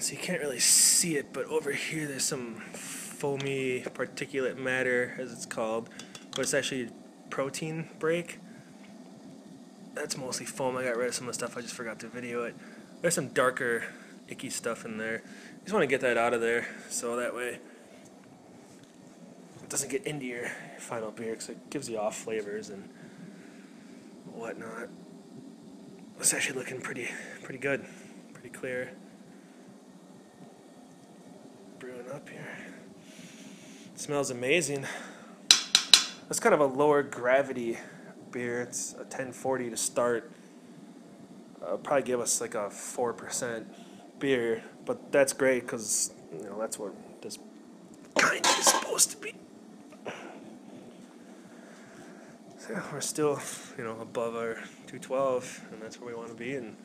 So you can't really see it, but over here there's some foamy particulate matter, as it's called, but it's actually protein break. That's mostly foam. I got rid of some of the stuff. I just forgot to video it. There's some darker, icky stuff in there. You just want to get that out of there, so that way it doesn't get into your final beer, because it gives you off flavors and whatnot. It's actually looking pretty good, pretty clear. Brewing up here. It smells amazing. That's kind of a lower gravity beer. It's a 1040 to start. Probably give us like a 4% beer, but that's great because that's what this kind is supposed to be. So yeah, we're still above our 212, and that's where we want to be. And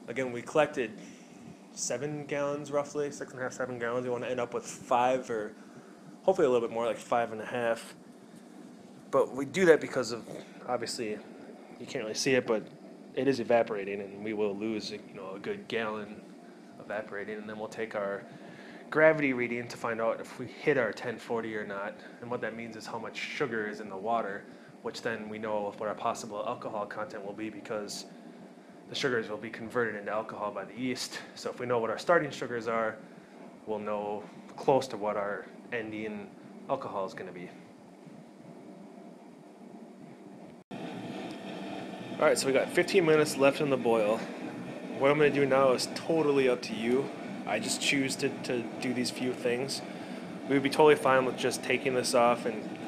again, we collected 7 gallons roughly, 6.5, 7 gallons. We want to end up with 5, or hopefully a little bit more, like 5.5. But we do that because of, obviously, you can't really see it, but it is evaporating, and we will lose a good gallon evaporating, and then we'll take our gravity reading to find out if we hit our 1040 or not. And what that means is how much sugar is in the water, which then we know what our possible alcohol content will be, because the sugars will be converted into alcohol by the yeast. So if we know what our starting sugars are, we'll know close to what our ending alcohol is going to be. Alright, so we got 15 minutes left in the boil. What I'm going to do now is totally up to you. I just choose to do these few things. We would be totally fine with just taking this off and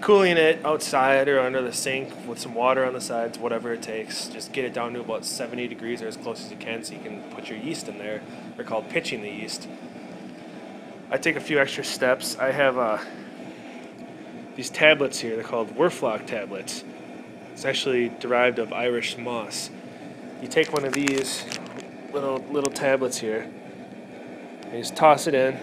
cooling it outside or under the sink with some water on the sides, whatever it takes. Just get it down to about 70 degrees or as close as you can so you can put your yeast in there. They're called pitching the yeast. I take a few extra steps. I have these tablets here. They're called Werflock tablets. It's actually derived of Irish moss. You take one of these little tablets here, and you just toss it in.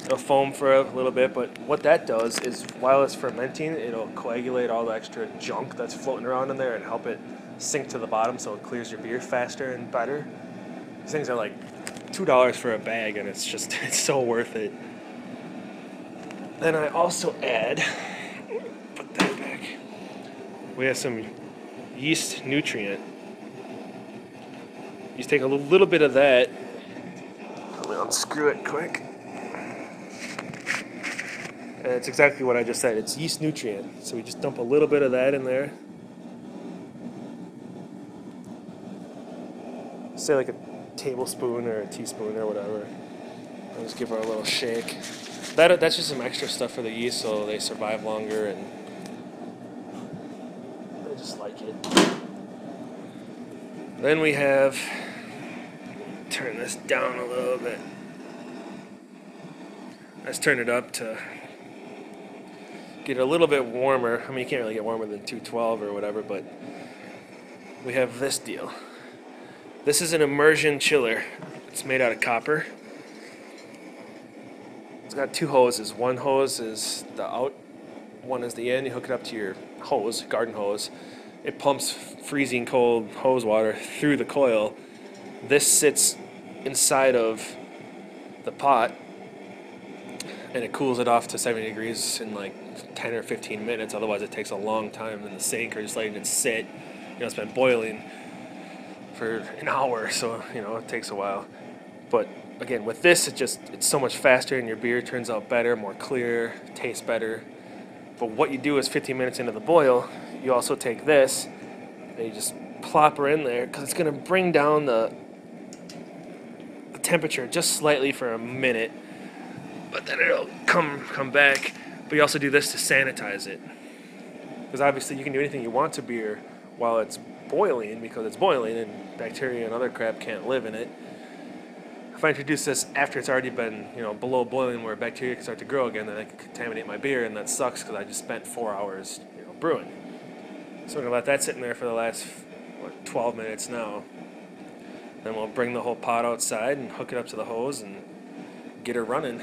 It'll foam for a little bit, but what that does is while it's fermenting, it'll coagulate all the extra junk that's floating around in there and help it sink to the bottom so it clears your beer faster and better. These things are like $2 for a bag, and it's so worth it. Then I also add, put that back, we have some yeast nutrient. You just take a little bit of that. Let me unscrew it quick. And it's exactly what I just said. It's yeast nutrient. So we just dump a little bit of that in there. Say like a tablespoon or a teaspoon or whatever. And just give her a little shake. That's just some extra stuff for the yeast so they survive longer, and I just like it. Then we have, turn this down a little bit. Let's turn it up to get a little bit warmer. I mean, you can't really get warmer than 212 or whatever, but we have this deal. This is an immersion chiller. It's made out of copper. It's got 2 hoses. One hose is the out, one is the in. You hook it up to your hose, garden hose. It pumps freezing cold hose water through the coil. This sits inside of the pot, and it cools it off to 70 degrees in like 10 or 15 minutes. Otherwise, it takes a long time in the sink, or just letting it sit. It's been boiling for an hour, so it takes a while. But again, with this, it's so much faster, and your beer turns out better, more clear, tastes better. But what you do is 15 minutes into the boil, you also take this and you just plop her in there, because it's going to bring down the temperature just slightly for a minute, but then it'll come back. But you also do this to sanitize it, because obviously you can do anything you want to beer while it's boiling, because it's boiling and bacteria and other crap can't live in it. If I introduce this after it's already been below boiling, where bacteria can start to grow again, then I can contaminate my beer, and that sucks because I just spent 4 hours brewing. So we're gonna let that sit in there for the last 12 minutes now. Then we'll bring the whole pot outside and hook it up to the hose and get her running.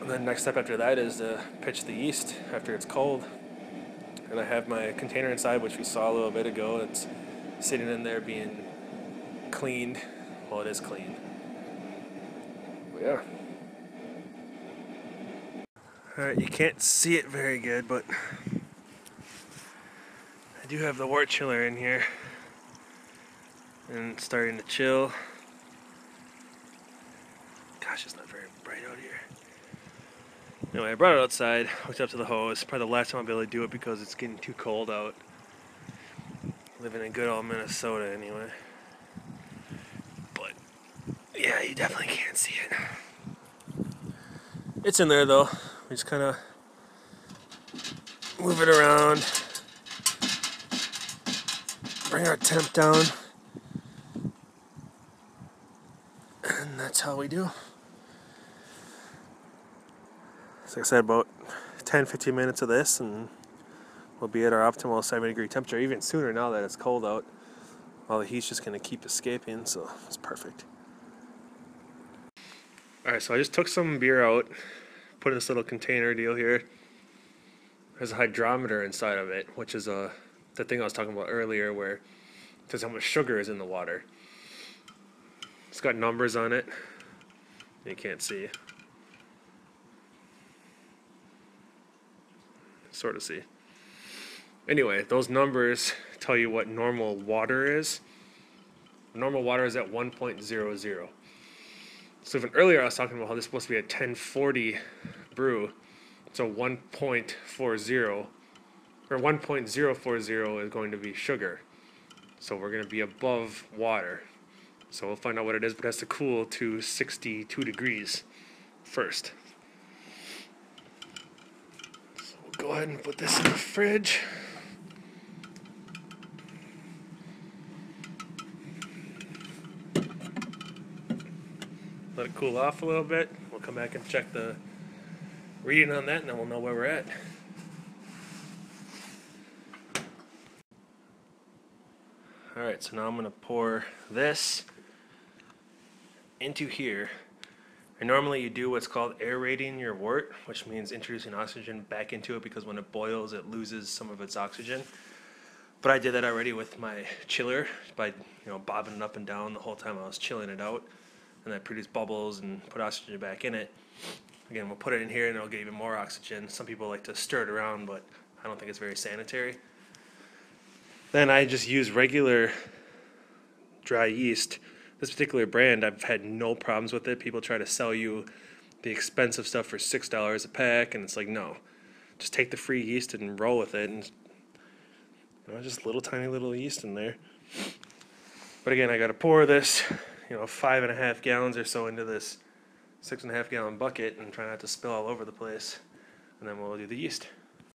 And then next step after that is to pitch the yeast after it's cold. And I have my container inside, which we saw a little bit ago. It's sitting in there being cleaned. Well, it is clean. But yeah. Alright, you can't see it very good, but I do have the wort chiller in here. And it's starting to chill. Gosh, it's not very bright out here. Anyway, I brought it outside, hooked up to the hose. Probably the last time I'll be able to do it because it's getting too cold out. Living in good old Minnesota anyway. But yeah, you definitely can't see it. It's in there though. We just kind of move it around. Bring our temp down. And that's how we do. So like I said, about 10-15 minutes of this and we'll be at our optimal 70-degree temperature, even sooner now that it's cold out. All the heat's just going to keep escaping, so it's perfect. Alright, so I just took some beer out, put in this little container deal here. There's a hydrometer inside of it, which is the thing I was talking about earlier where it says how much sugar is in the water. It's got numbers on it. You can't see. Sort of see. Anyway, those numbers tell you what normal water is. Normal water is at 1.00. So even earlier I was talking about how this is supposed to be a 1040 brew. So 1.40 or 1.040 is going to be sugar. So we're going to be above water. So we'll find out what it is, but it has to cool to 62 degrees first. So we'll go ahead and put this in the fridge. Let it cool off a little bit. We'll come back and check the reading on that, and then we'll know where we're at. Alright, so now I'm going to pour this into here. And normally you do what's called aerating your wort, which means introducing oxygen back into it because when it boils it loses some of its oxygen. But I did that already with my chiller by bobbing it up and down the whole time I was chilling it out. And that produced bubbles and put oxygen back in it. Again, we'll put it in here and it'll get even more oxygen. Some people like to stir it around, but I don't think it's very sanitary. Then I just use regular dry yeast. This particular brand, I've had no problems with it. People try to sell you the expensive stuff for $6 a pack, and it's like, no. Just take the free yeast and roll with it. And just little tiny little yeast in there. But again, I got to pour this 5.5 gallons or so into this 6.5 gallon bucket and try not to spill all over the place. And then we'll do the yeast.